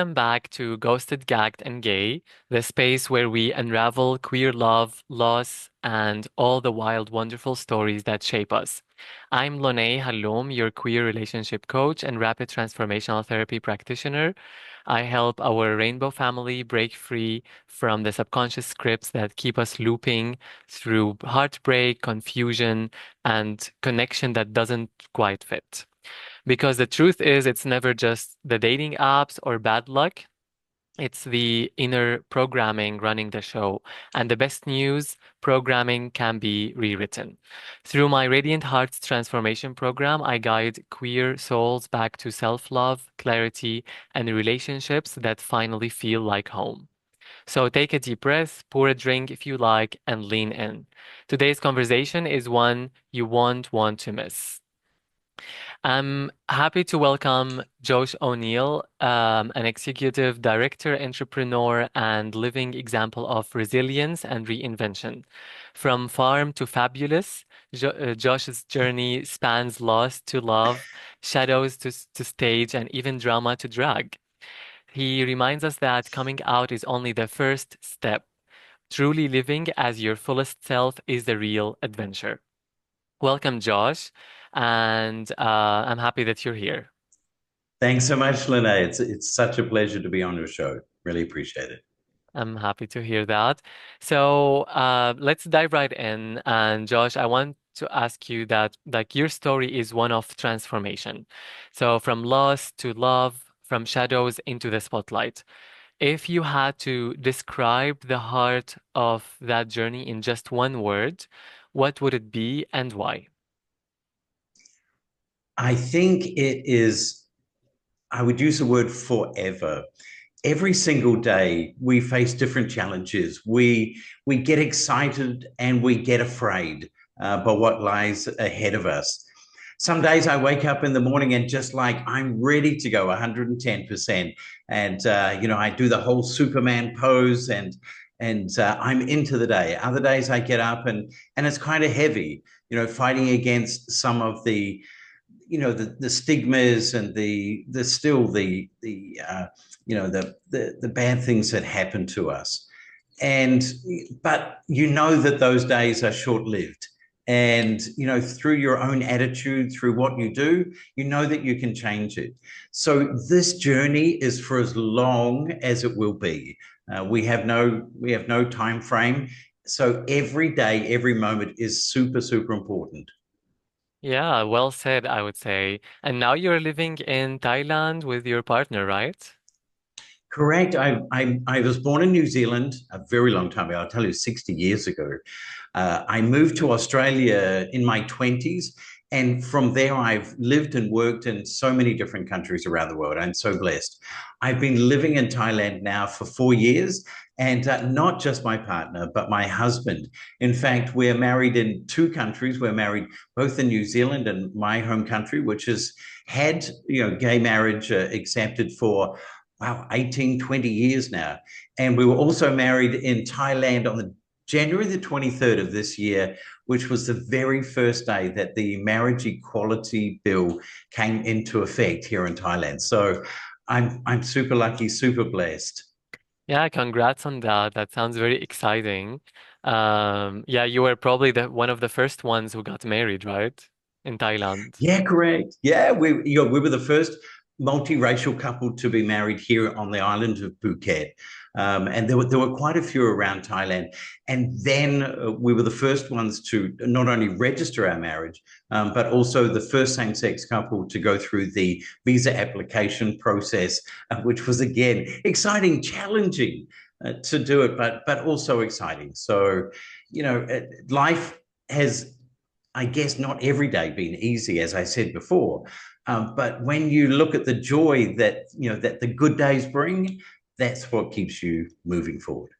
welcome back to Ghosted, Gagged, and Gay, the space where we unravel queer love, loss, and all the wild, wonderful stories that shape us. I'm Lonay Halloum, your queer relationship coach and rapid transformational therapy practitioner. I help our rainbow family break free from the subconscious scripts that keep us looping through heartbreak, confusion, and connection that doesn't quite fit. Because the truth is, it's never just the dating apps or bad luck. It's the inner programming running the show. And the best news, programming can be rewritten. Through my Radiant Hearts Transformation Program, I guide queer souls back to self-love, clarity, and relationships that finally feel like home. So take a deep breath, pour a drink if you like, and lean in. Today's conversation is one you won't want to miss. I'm happy to welcome Josh O'Neill, an executive director, entrepreneur, and living example of resilience and reinvention. From farm to fabulous, Josh's journey spans loss to love, shadows to stage, and even drama to drag. He reminds us that coming out is only the first step. Truly living as your fullest self is the real adventure. Welcome, Josh, and I'm happy that you're here. Thanks so much, Lene. It's such a pleasure to be on your show. Really appreciate it. I'm happy to hear that. So let's dive right in. And Josh, I want to ask you that like your story is one of transformation. So from loss to love, from shadows into the spotlight. If you had to describe the heart of that journey in just one word, what would it be and why? I think I would use the word forever. Every single day we face different challenges. We get excited and we get afraid by what lies ahead of us. Some days I wake up in the morning and just like I'm ready to go 110%, and I do the whole Superman pose and I'm into the day. Other days I get up and it's kind of heavy, fighting against some of the stigmas and the still the bad things that happen to us. And but you know that those days are short lived. And through your own attitude, through what you do, you know that you can change it. So this journey is for as long as it will be. We have no time frame. So every day, every moment is super, super important. Yeah, well said, I would say. And now you're living in Thailand with your partner, right? Correct. I was born in New Zealand a very long time ago. I'll tell you, 60 years ago. I moved to Australia in my 20s. And from there, I've lived and worked in so many different countries around the world. I'm so blessed. I've been living in Thailand now for 4 years, and not just my partner, but my husband. In fact, we're married in two countries. We're married both in New Zealand and my home country, which has had gay marriage accepted for wow, 18, 20 years now. And we were also married in Thailand on the January the 23rd of this year, which was the very first day that the marriage equality bill came into effect here in Thailand. So I'm super lucky, super blessed. Yeah, congrats on that. That sounds very exciting. Yeah, you were probably the one of the first ones who got married, right? In Thailand. Yeah, correct. Yeah, we were the first multiracial couple to be married here on the island of Phuket. And there were quite a few around Thailand. And then we were the first ones to not only register our marriage, but also the first same sex couple to go through the visa application process, which was again exciting, challenging to do it, but also exciting. So, life has, I guess, not every day been easy, as I said before. But when you look at the joy that the good days bring, that's what keeps you moving forward.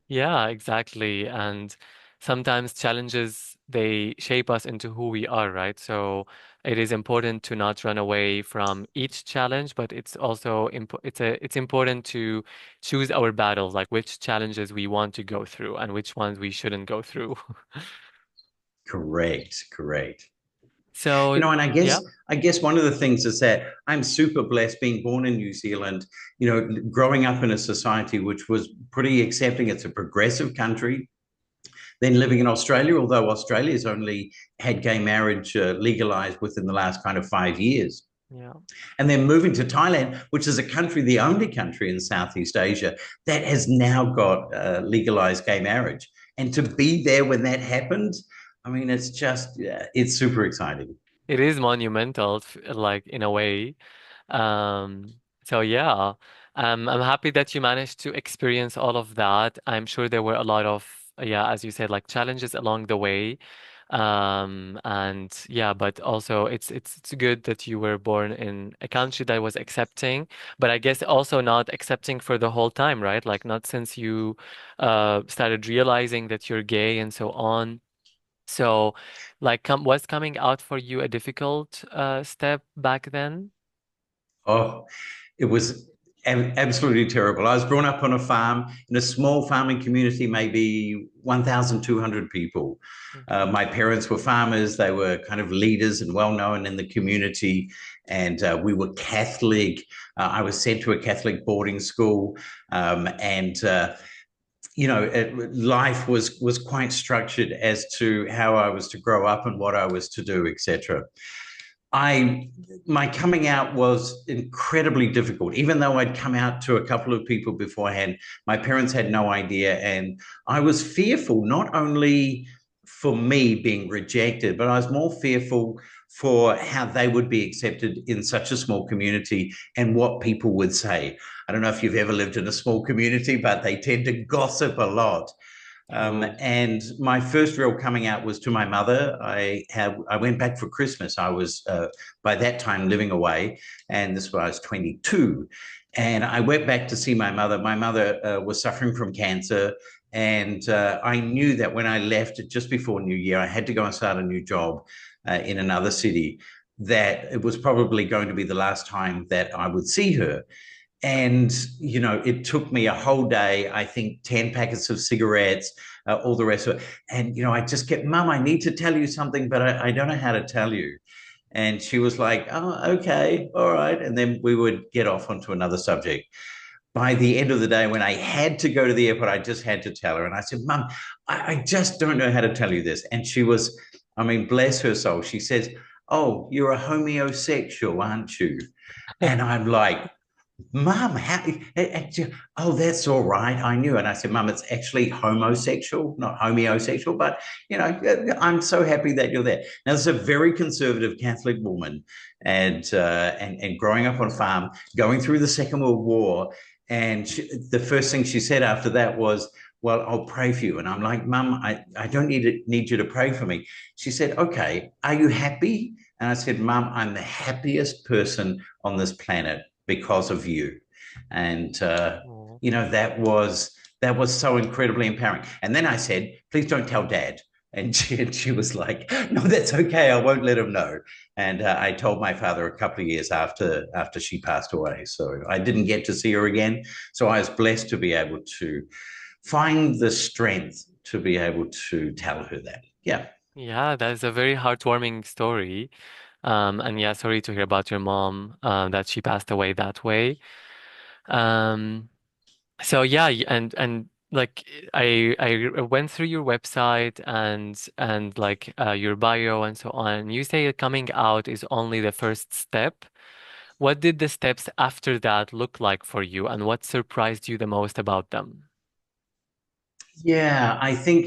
Yeah, exactly. And sometimes challenges, they shape us into who we are, right? So it is important to not run away from each challenge, but it's also it's important to choose our battles, like which challenges we want to go through and which ones we shouldn't go through. Correct, correct. So, And yeah. I guess one of the things is that I'm super blessed being born in New Zealand, growing up in a society which was pretty accepting. It's a progressive country. Then living in Australia, although Australia's only had gay marriage legalized within the last kind of 5 years. Yeah. And then moving to Thailand, which is a country, the only country in Southeast Asia that has now got legalized gay marriage. And to be there when that happened, I mean, it's just, it's super exciting. It is monumental, like in a way. So yeah, I'm happy that you managed to experience all of that. I'm sure there were a lot of, yeah, as you said, like challenges along the way. And yeah, but also it's good that you were born in a country that was accepting, but I guess also not accepting for the whole time, right? Like not since you started realizing that you're gay and so on. So, like, was coming out for you a difficult step back then? Oh, it was absolutely terrible. I was brought up on a farm in a small farming community, maybe 1,200 people. Okay. My parents were farmers. They were kind of leaders and well known in the community. And we were Catholic. I was sent to a Catholic boarding school. And life was quite structured as to how I was to grow up and what I was to do, etc. I My coming out was incredibly difficult. Even though I'd come out to a couple of people beforehand, my parents had no idea, and I was fearful not only for me being rejected, but I was more fearful for how they would be accepted in such a small community and what people would say. I don't know if you've ever lived in a small community, but they tend to gossip a lot. True. And my first real coming out was to my mother. I went back for Christmas. I was by that time living away, and this was 22. And I went back to see my mother. My mother was suffering from cancer, and I knew that when I left just before New Year, I had to go and start a new job in another city. That it was probably going to be the last time that I would see her. And, it took me a whole day, I think 10 packets of cigarettes, all the rest of it. And, I just kept, Mum, I need to tell you something, but I don't know how to tell you. And she was like, oh, okay, all right. And then we would get off onto another subject. By the end of the day, when I had to go to the airport, I just had to tell her. And I said, Mum, I just don't know how to tell you this. And she was, I mean, bless her soul. She says, oh, you're a homosexual, aren't you? And I'm like, Mum, oh, that's all right. I knew. And I said, Mum, it's actually homosexual, not homosexual. But, I'm so happy that you're there. Now, this is a very conservative Catholic woman and growing up on a farm, going through the Second World War. And the first thing she said after that was, well, I'll pray for you. And I'm like, Mum, I don't need you to pray for me. She said, okay, are you happy? And I said, Mum, I'm the happiest person on this planet because of you. And Oh. that was so incredibly empowering. And then I said, please don't tell Dad. And she was like, no, that's okay. I won't let him know. And I told my father a couple of years after she passed away. So I didn't get to see her again. So I was blessed to be able to find the strength to be able to tell her that. Yeah. Yeah, that is a very heartwarming story. And yeah, sorry to hear about your mom, that she passed away that way. Um, so yeah, and like I went through your website and like your bio and so on. You say coming out is only the first step. What did the steps after that look like for you, and what surprised you the most about them? Yeah. I think,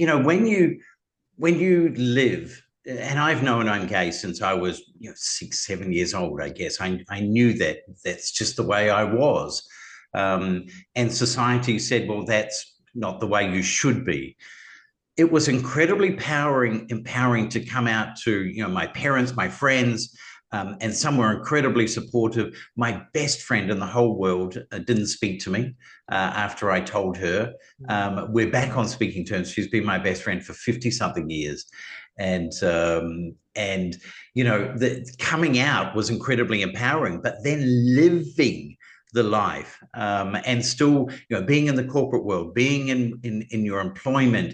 when you live, and I've known I'm gay since I was 6, 7 years old, I guess. I knew that that's just the way I was. And society said, well, that's not the way you should be. It was incredibly empowering to come out to my parents, my friends, and some were incredibly supportive. My best friend in the whole world didn't speak to me after I told her. Mm. We're back on speaking terms. She's been my best friend for 50 something years, and the coming out was incredibly empowering. But then living the life, and still, being in the corporate world, being in your employment,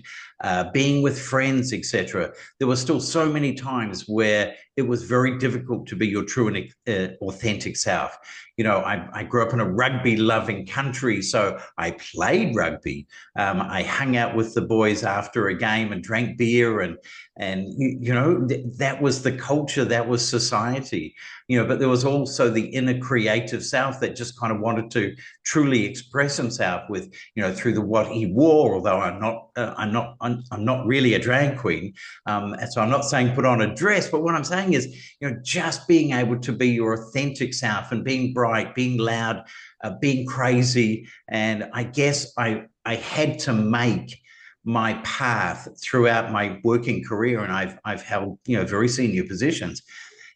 being with friends, etc. There were still so many times where it was very difficult to be your true and authentic self. I grew up in a rugby loving country, so I played rugby. I hung out with the boys after a game and drank beer, and that was the culture, that was society. But there was also the inner creative self that just kind of wanted to truly express himself with, through what he wore. Although I'm not really a drag queen, and so I'm not saying put on a dress. But what I'm saying is, just being able to be your authentic self and being bright, being loud, being crazy. And I guess I had to make my path throughout my working career, and I've held very senior positions,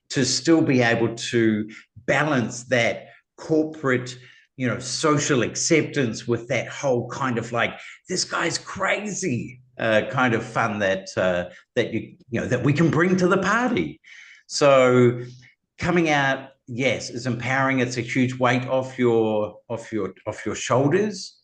to still be able to balance that corporate, social acceptance with that whole kind of like, this guy's crazy kind of fun that we can bring to the party. So coming out, yes, is empowering. It's a huge weight off your shoulders,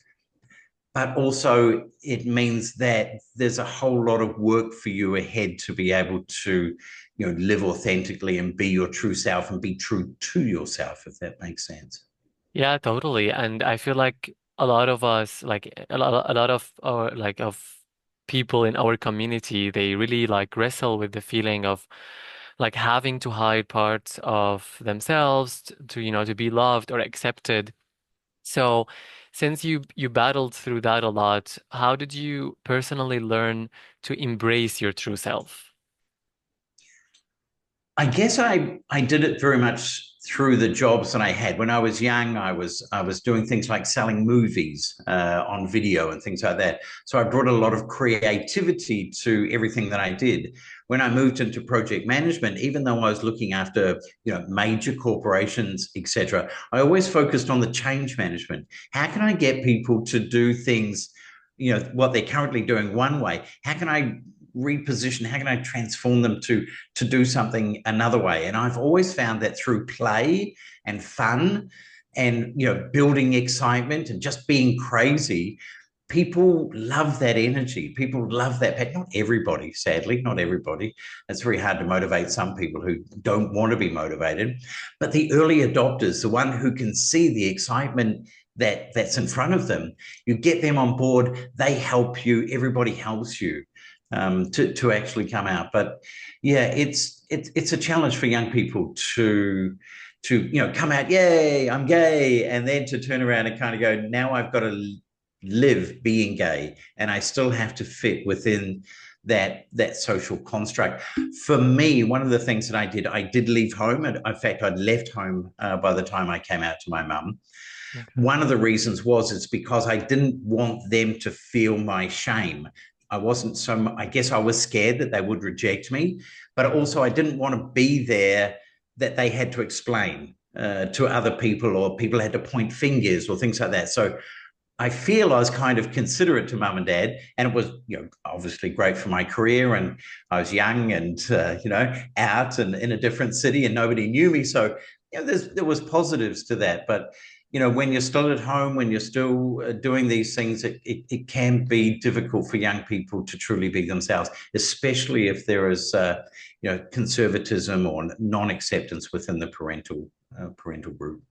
but also it means that there's a whole lot of work for you ahead to be able to, live authentically and be your true self and be true to yourself, if that makes sense. Yeah, totally. And I feel like a lot of us, like a lot of our of people in our community, they really like wrestle with the feeling of like having to hide parts of themselves to be loved or accepted. So, since you battled through that a lot, how did you personally learn to embrace your true self? I guess I did it very much through the jobs that I had. When I was young, I was doing things like selling movies on video and things like that. So I brought a lot of creativity to everything that I did. When I moved into project management, even though I was looking after major corporations, etc., I always focused on the change management. How can I get people to do things, what they're currently doing one way? How can I reposition, how can I transform them to do something another way? And I've always found that through play and fun and building excitement and just being crazy, people love that energy. People love that. Not everybody, sadly, not everybody. It's very hard to motivate some people who don't want to be motivated. But the early adopters, the one who can see the excitement that's in front of them, you get them on board, they help you, everybody helps you to actually come out. But yeah, it's a challenge for young people to come out, yay, I'm gay, and then to turn around and kind of go, now I've got to live being gay, and I still have to fit within that social construct. For me, one of the things that I did leave home, and in fact, I'd left home by the time I came out to my mum. Okay. One of the reasons was it's because I didn't want them to feel my shame. I wasn't so, I guess I was scared that they would reject me, but also I didn't want to be there that they had to explain to other people, or people had to point fingers or things like that. So I feel I was kind of considerate to mum and dad, and it was, obviously great for my career. And I was young and, out and in a different city, and nobody knew me. So, there was positives to that. But, when you're still at home, when you're still doing these things, it can be difficult for young people to truly be themselves, especially if there is, conservatism or non-acceptance within the parental group.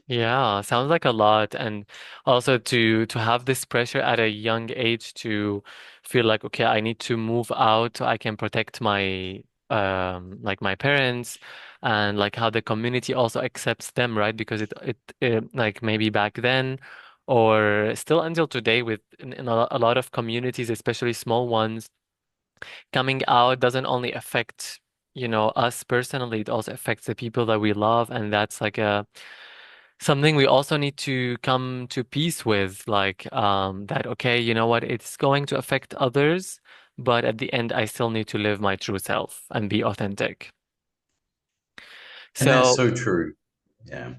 Yeah, sounds like a lot. And also to have this pressure at a young age to feel like, okay, I need to move out so I can protect my like my parents, and like how the community also accepts them, right? Because it like maybe back then or still until today with in a lot of communities, especially small ones, coming out doesn't only affect, us personally, it also affects the people that we love, and that's like a something we also need to come to peace with, like that, okay, you know what, it's going to affect others, but at the end, I still need to live my true self and be authentic. And that's So, so true. Yeah.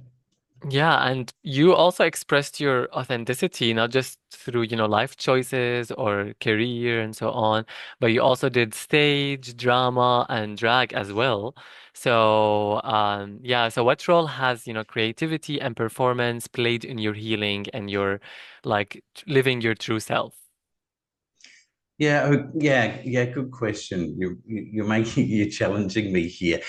Yeah, and you also expressed your authenticity, not just through, life choices or career and so on, but you also did stage, drama, and drag as well. So, yeah, so what role has, creativity and performance played in your healing and your, like, living your true self? Yeah, yeah. Good question. You're making you're challenging me here.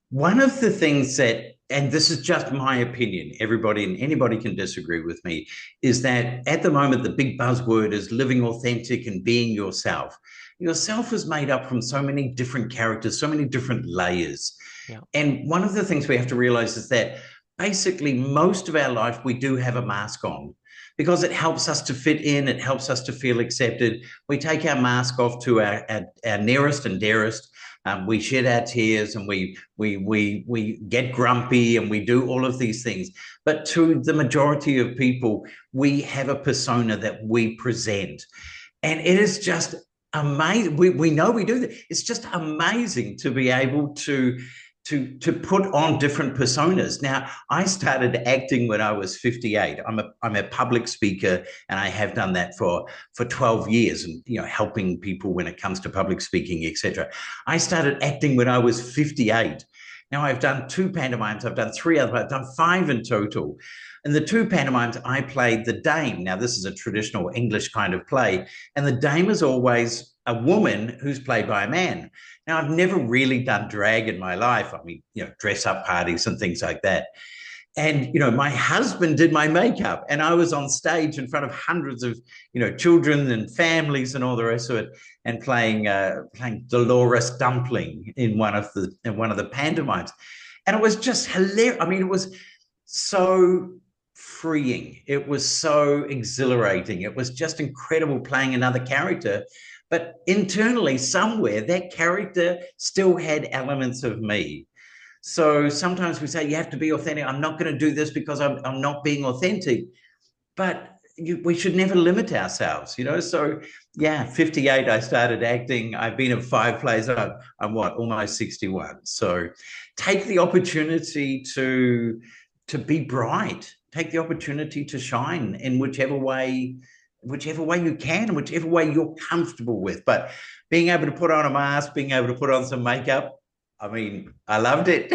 One of the things that, and this is just my opinion, everybody and anybody can disagree with me, is that at the moment the big buzzword is living authentic and being yourself. Yourself is made up from so many different characters, so many different layers. Yeah. And one of the things we have to realize is that basically most of our life we do have a mask on because it helps us to fit in, it helps us to feel accepted. We take our mask off to our nearest and dearest. We shed our tears and we get grumpy and we do all of these things. But to the majority of people, we have a persona that we present. And it is just amazing. We know we do that. It's just amazing to be able to put on different personas. Now, I started acting when I was 58. I'm a public speaker, and I have done that for 12 years, and helping people when it comes to public speaking, etc. I started acting when I was 58. Now I've done two pantomimes, I've done three other, I've done five in total. In the two pantomimes, I played the dame. Now, this is a traditional English kind of play, and the dame is always a woman who's played by a man. Now, I've never really done drag in my life. I mean, dress up parties and things like that. And, my husband did my makeup and I was on stage in front of hundreds of, children and families and all the rest of it and playing Dolores Dumpling in one of the pantomimes. And it was just hilarious. I mean, it was so freeing. It was so exhilarating. It was just incredible playing another character. But internally, somewhere, that character still had elements of me. So sometimes we say, you have to be authentic. I'm not going to do this because I'm not being authentic. But we should never limit ourselves. So, yeah, 58, I started acting. I've been in five plays. I'm what, almost 61. So take the opportunity to be bright. Take the opportunity to shine in whichever way you can, whichever way you're comfortable with. But being able to put on a mask, being able to put on some makeup, I mean, I loved it.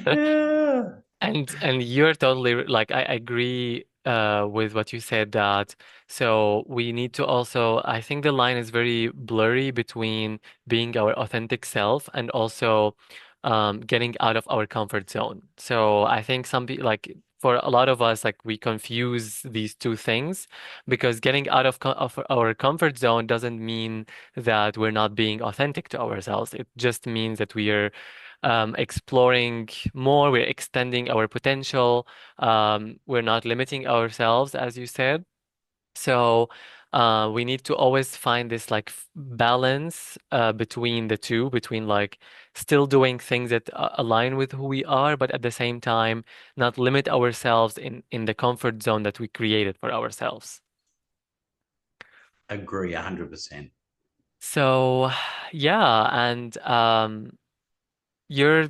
Yeah. And you're totally like I agree with what you said that so we need to also I think the line is very blurry between being our authentic self and also getting out of our comfort zone. So I think some people like for a lot of us like we confuse these two things because getting out of our comfort zone doesn't mean that we're not being authentic to ourselves. It just means that we are exploring more, we're extending our potential, we're not limiting ourselves, as you said. So we need to always find this like balance between the two, between like still doing things that align with who we are, but at the same time not limit ourselves in the comfort zone that we created for ourselves. Agree 100%. So yeah, and your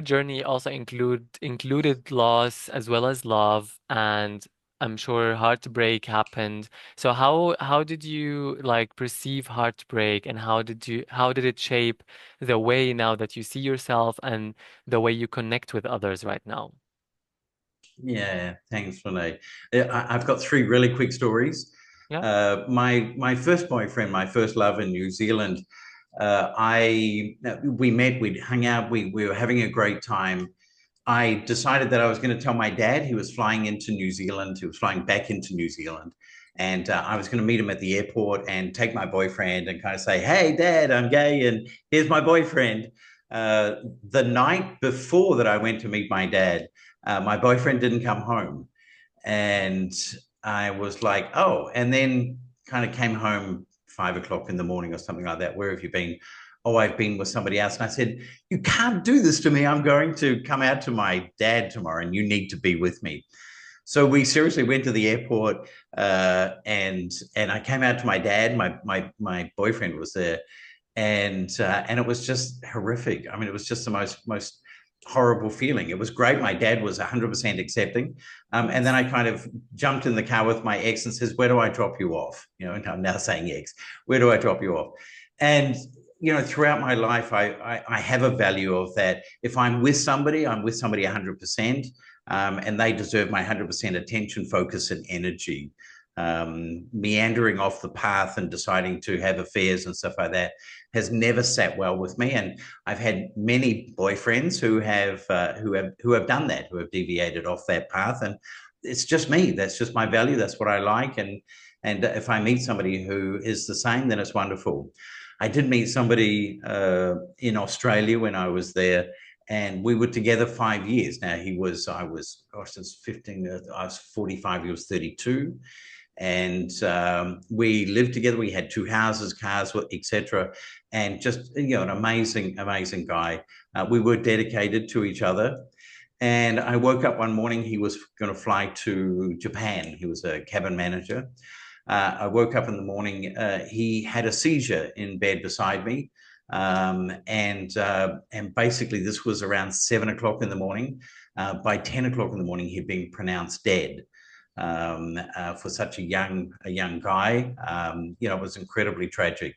journey also included loss as well as love, and I'm sure heartbreak happened. So how did you like perceive heartbreak, and how did it shape the way now that you see yourself and the way you connect with others right now? Yeah, thanks, Renee. I've got three really quick stories. Yeah. My first boyfriend, my first love in New Zealand, we met, we'd hung out, we were having a great time. I decided that I was going to tell my dad. He was flying into New Zealand. He was flying back into New Zealand. And I was going to meet him at the airport and take my boyfriend and kind of say, hey, Dad, I'm gay and here's my boyfriend. Uh, the night before that I went to meet my dad, my boyfriend didn't come home. And I was like, oh, and then kind of came home 5 o'clock in the morning or something like that. Where have you been? Oh, I've been with somebody else. And I said, you can't do this to me. I'm going to come out to my dad tomorrow and you need to be with me. So we seriously went to the airport and I came out to my dad. My boyfriend was there and it was just horrific. I mean, it was just the most horrible feeling. It was great. My dad was 100% accepting. And then Yes. I kind of jumped in the car with my ex and says, where do I drop you off? And I'm now saying ex, where do I drop you off? And, throughout my life, I have a value of that. If I'm with somebody 100%, and they deserve my 100% attention, focus, and energy. Meandering off the path and deciding to have affairs and stuff like that has never sat well with me. And I've had many boyfriends who have done that, who have deviated off that path, and it's just me. That's just my value. That's what I like, and if I meet somebody who is the same, then it's wonderful. I did meet somebody in Australia when I was there, and we were together 5 years. Now I was, gosh, since 15, I was 45, he was 32, and we lived together. We had two houses, cars, etc., and just an amazing guy. We were dedicated to each other. And I woke up one morning. He was going to fly to Japan. He was a cabin manager. I woke up in the morning. He had a seizure in bed beside me, and basically this was around 7 o'clock in the morning. By 10 o'clock in the morning, he'd been pronounced dead. For such a young guy. It was incredibly tragic.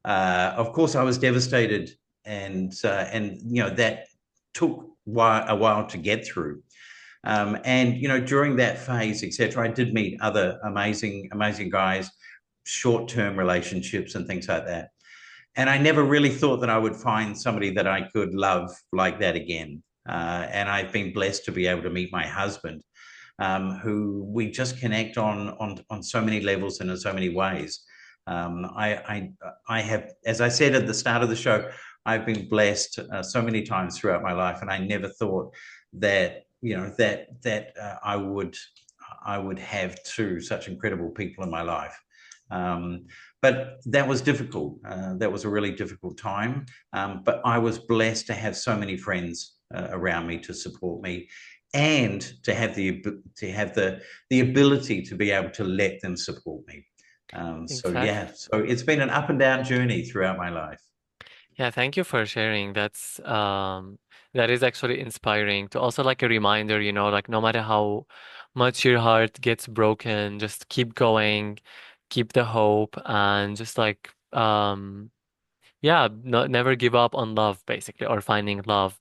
Of course, I was devastated, and that took a while to get through. And during that phase, etc., I did meet other amazing guys, short-term relationships and things like that. And I never really thought that I would find somebody that I could love like that again. And I've been blessed to be able to meet my husband, who we just connect on so many levels and in so many ways. I have, as I said at the start of the show, I've been blessed so many times throughout my life, and I never thought that I would have two such incredible people in my life. But that was difficult. That was a really difficult time. But I was blessed to have so many friends around me to support me, and to have the ability to be able to let them support me. So Exactly. yeah, so it's been an up and down journey throughout my life. Yeah, thank you for sharing. That is actually inspiring to also like a reminder, like no matter how much your heart gets broken, just keep going, keep the hope, and just like yeah, no, never give up on love, basically, or finding love.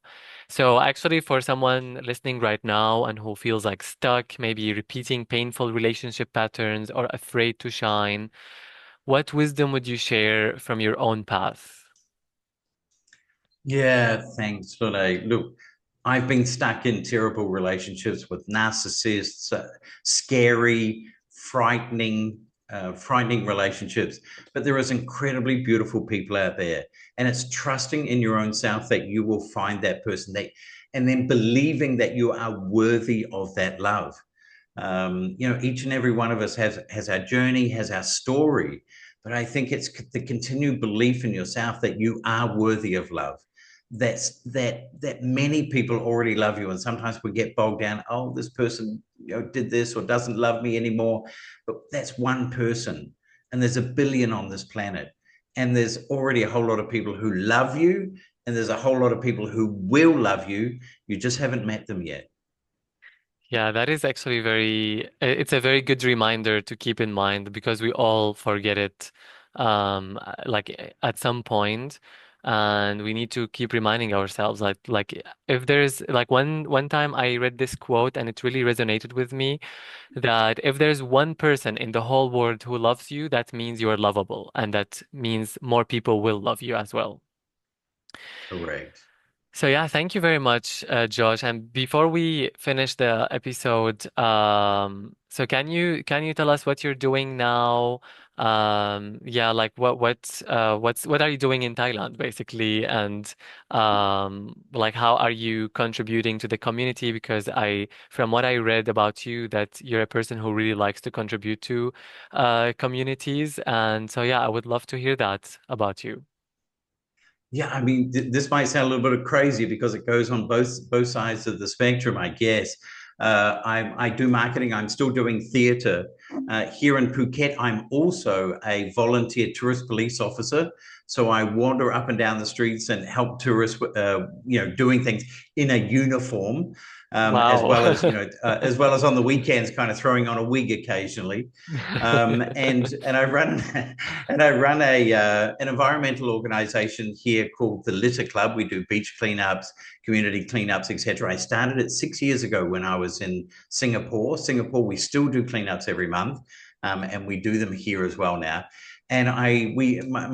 So, actually, for someone listening right now and who feels like stuck, maybe repeating painful relationship patterns or afraid to shine, what wisdom would you share from your own path? Yeah, thanks, Lene. Look, I've been stuck in terrible relationships with narcissists, scary, frightening relationships. But there is incredibly beautiful people out there, and it's trusting in your own self that you will find that person, and then believing that you are worthy of that love. Each and every one of us has our journey, has our story, but I think it's the continued belief in yourself that you are worthy of love. That many people already love you, and sometimes we get bogged down. Oh, this person did this or doesn't love me anymore, but that's one person, and there's a billion on this planet, and there's already a whole lot of people who love you, and there's a whole lot of people who will love you. You just haven't met them yet. Yeah, that is actually it's a very good reminder to keep in mind because we all forget it at some point, and we need to keep reminding ourselves like if there's like one time I read this quote and it really resonated with me that if there's one person in the whole world who loves you, that means you are lovable, and that means more people will love you as well. Correct. So yeah, thank you very much, Josh. And before we finish the episode, so can you tell us what you're doing now? Yeah, like what are you doing in Thailand, basically, and like how are you contributing to the community? Because from what I read about you, that you're a person who really likes to contribute to communities, and so yeah, I would love to hear that about you. Yeah, I mean, this might sound a little bit crazy because it goes on both sides of the spectrum, I guess. I do marketing. I'm still doing theatre here in Phuket. I'm also a volunteer tourist police officer, So I wander up and down the streets and help tourists, doing things in a uniform, as Wow. well as as well as on the weekends, kind of throwing on a wig occasionally. And I run and I run a an environmental organisation here called the Litter Club. We do beach cleanups, community cleanups, etc. I started it 6 years ago when I was in Singapore. Singapore, we still do cleanups every month, and we do them here as well now. And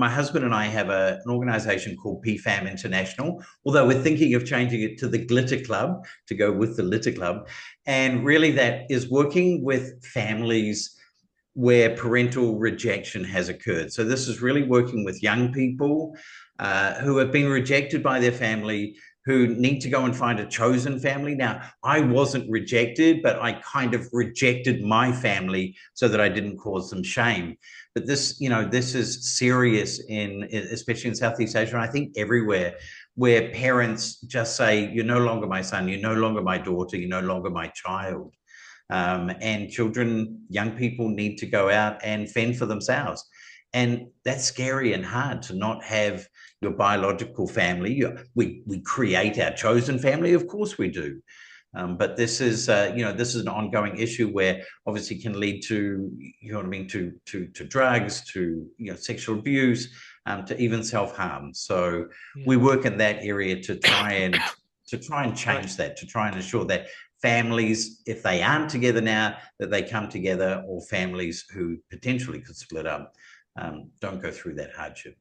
my husband and I have an organization called PFAM International, although we're thinking of changing it to the Glitter Club to go with the Litter Club. And really, that is working with families where parental rejection has occurred. So this is really working with young people who have been rejected by their family, who need to go and find a chosen family. Now, I wasn't rejected, but I kind of rejected my family so that I didn't cause them shame. But this is serious especially in Southeast Asia, and I think everywhere, where parents just say, "You're no longer my son, you're no longer my daughter, you're no longer my child." And children, young people need to go out and fend for themselves. And that's scary and hard to not have your biological family. We create our chosen family, of course we do. But this is an ongoing issue where obviously can lead to, to drugs, to sexual abuse, to even self-harm. So we Yeah. work in that area to try and Sorry. change that, to try and ensure that families, if they aren't together now, that they come together, or families who potentially could split up, don't go through that hardship.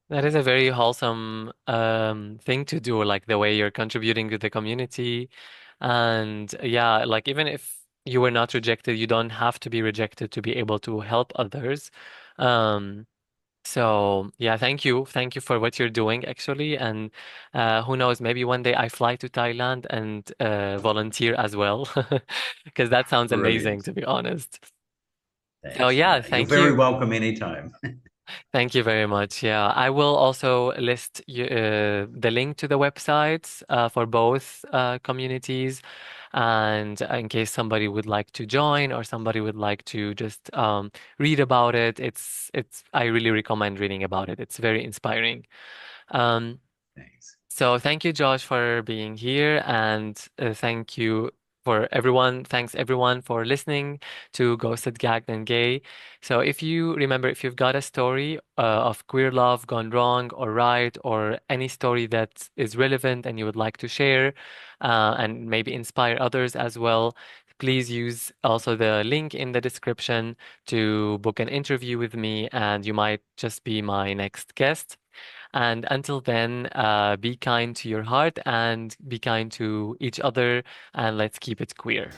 That is a very wholesome thing to do, like the way you're contributing to the community. And yeah, like even if you were not rejected, you don't have to be rejected to be able to help others. Um, so yeah, thank you. Thank you for what you're doing actually. And who knows, maybe one day I fly to Thailand and volunteer as well, because that sounds amazing, Brilliant. to be honest. So Thanks. yeah, You're thank very you. welcome anytime. Thank you very much. Yeah, I will also list the link to the websites for both communities. And in case somebody would like to join or somebody would like to just read about it, I really recommend reading about it. It's very inspiring. Um, Thanks. so thank you, Josh, for being here, and thank you for everyone. Thanks everyone for listening to Ghosted, Gagged, and Gay. So if you remember, if you've got a story of queer love gone wrong or right, or any story that is relevant and you would like to share, and maybe inspire others as well, please use also the link in the description to book an interview with me, and you might just be my next guest. And until then, be kind to your heart and be kind to each other, and let's keep it queer.